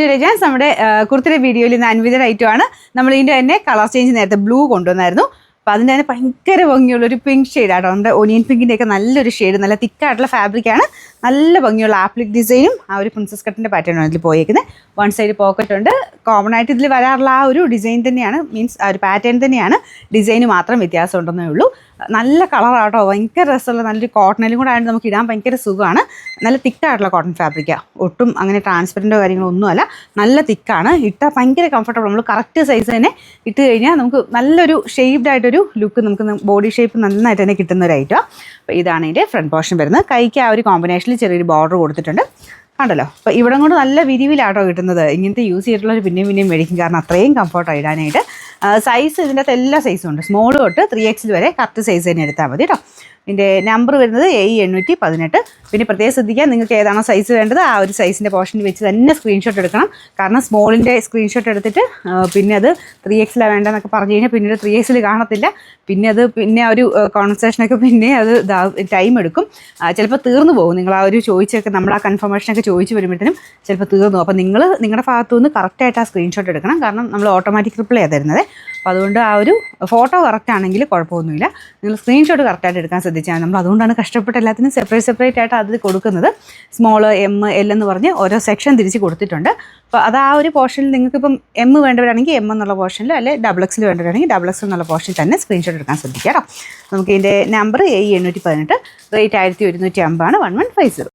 രജാൻസ് നമ്മുടെ കുർത്തിയുടെ വീഡിയോയിൽ ഇന്ന് അൻവിതയുടെ ഐറ്റമാണ്. നമ്മൾ ഇതിൻ്റെ തന്നെ കളർ ചേഞ്ച് നേരത്തെ ബ്ലൂ കൊണ്ടുവന്നായിരുന്നു. അപ്പോൾ അതിൻ്റെ തന്നെ ഭയങ്കര ഭംഗിയുള്ളൊരു പിങ്ക് ഷെയ്ഡാട്ടോ. നമ്മുടെ ഒനിയൻ പിങ്കിൻ്റെയൊക്കെ നല്ലൊരു ഷെയ്ഡ്, നല്ല തിക്കായിട്ടുള്ള ഫാബ്രിക്കാണ്. നല്ല ഭംഗിയുള്ള ആപ്ലിക് ഡിസൈനും ആ ഒരു പ്രിൻസസ് കട്ടിൻ്റെ പാറ്റേണാണ് ഇതിൽ പോയേക്കുന്നത്. വൺ സൈഡ് പോക്കറ്റ് ഉണ്ട്. കോമൺ ആയിട്ട് ഇതിൽ വരാറുള്ള ആ ഒരു ഡിസൈൻ തന്നെയാണ്, മീൻസ് ആ ഒരു പാറ്റേൺ തന്നെയാണ്. ഡിസൈന് മാത്രം വ്യത്യാസം ഉണ്ടെന്നേ ഉള്ളൂ. നല്ല കളറാട്ടോ, ഭയങ്കര രസമുള്ള നല്ലൊരു കോട്ടണിലും കൂടെ ആയിട്ട് നമുക്ക് ഇടാൻ ഭയങ്കര സുഖമാണ്. നല്ല തിക്കായിട്ടുള്ള കോട്ടൺ ഫാബ്രിക്കാണ്, ഒട്ടും അങ്ങനെ ട്രാൻസ്പെറൻറ്റോ കാര്യങ്ങളോ ഒന്നുമല്ല. നല്ല തിക്കാണ്, ഇട്ടാൽ ഭയങ്കര കംഫർട്ടബിൾ. നമ്മൾ കറക്റ്റ് സൈസ് തന്നെ ഇട്ട് കഴിഞ്ഞാൽ നമുക്ക് നല്ലൊരു ഷേപ്ഡ് ആയിട്ടൊരു ലുക്ക്, നമുക്ക് ബോഡി ഷേപ്പ് നന്നായിട്ട് തന്നെ കിട്ടുന്ന ഒരു ഐറ്റമാണ്. അപ്പോൾ ഇതാണ് ഇതിൻ്റെ ഫ്രണ്ട് പോർഷൻ വരുന്നത്. കൈക്ക് ആ ഒരു കോമ്പിനേഷനിൽ ചെറിയൊരു ബോർഡർ കൊടുത്തിട്ടുണ്ട്, കണ്ടല്ലോ. അപ്പോൾ ഇവിടെ കൊണ്ട് നല്ല വിരിവിലാട്ടോ കിട്ടുന്നത്. ഇങ്ങനത്തെ യൂസ് ചെയ്തിട്ടുള്ളവർ പിന്നെയും മേടിക്കും, കാരണം അത്രയും കംഫർട്ടാണ് ഇടാനായിട്ട്. സൈസ് ഇതിൻ്റെ അകത്ത് എല്ലാ സൈസും ഉണ്ട്, സ്മോൾ തൊട്ട് 3XL വരെ കറക്റ്റ് സൈസ് തന്നെ എടുത്താൽ മതി കേട്ടോ. ഇതിൻ്റെ നമ്പർ വരുന്നത് A818. പിന്നെ പ്രത്യേകം ശ്രദ്ധിക്കാൻ, നിങ്ങൾക്ക് ഏതാണോ സൈസ് വേണ്ടത് ആ ഒരു സൈസിൻ്റെ പോർഷനിൽ വെച്ച് തന്നെ സ്ക്രീൻഷോട്ട് എടുക്കണം. കാരണം സ്മോളിൻ്റെ സ്ക്രീൻഷോട്ട് എടുത്തിട്ട് പിന്നെ അത് 3XL വേണ്ടതെന്നൊക്കെ പറഞ്ഞു കഴിഞ്ഞാൽ പിന്നീട് 3XL കാണത്തില്ല. പിന്നെ ഒരു കോൺവെർസേഷനൊക്കെ പിന്നെ അത് ടൈം എടുക്കും, ചിലപ്പോൾ തീർന്നു പോകും. നിങ്ങൾ ആ ഒരു ചോദിച്ചൊക്കെ നമ്മൾ ആ കൺഫർമേഷനൊക്കെ ചോദിച്ച് വരുമ്പോഴത്തേനും ചിലപ്പോൾ തീർന്നു പോകും. അപ്പോൾ നിങ്ങൾ നിങ്ങളുടെ ഭാഗത്തു നിന്ന് കറക്റ്റായിട്ട് ആ സ്ക്രീൻഷോട്ട് എടുക്കണം, കാരണം നമ്മൾ ഓട്ടോമാറ്റിക് റിപ്ലൈ ആണ് തരുന്നത്. അപ്പോൾ അതുകൊണ്ട് ആ ഒരു ഫോട്ടോ കറക്റ്റ് ആണെങ്കിൽ കുഴപ്പമൊന്നുമില്ല, നിങ്ങൾ സ്ക്രീൻഷോട്ട് കറക്റ്റായിട്ട് എടുക്കാൻ ശ്രദ്ധിച്ചാൽ. നമ്മൾ അതുകൊണ്ടാണ് കഷ്ടപ്പെട്ട് എല്ലാത്തിനും സെപ്പറേറ്റ് ആയിട്ട് അത് കൊടുക്കുന്നത്. സ്മോൾ, M, L എന്ന് പറഞ്ഞ് ഓരോ സെക്ഷൻ തിരിച്ച് കൊടുത്തിട്ടുണ്ട്. അപ്പോൾ അത് ആ ഒരു പോർഷനിൽ നിങ്ങൾക്കിപ്പം M വേണ്ടവരാണെങ്കിൽ M എന്നുള്ള പോർഷനിൽ, അല്ലെങ്കിൽ XXL വേണ്ടവരാണെങ്കിൽ XXL എന്നുള്ള പോർഷനിൽ തന്നെ സ്ക്രീൻഷോട്ട് എടുക്കാൻ ശ്രദ്ധിക്കാം കേട്ടോ. നമുക്ക് ഇതിൻ്റെ നമ്പർ A818, റേറ്റ് 1150 ആണ്, 1150.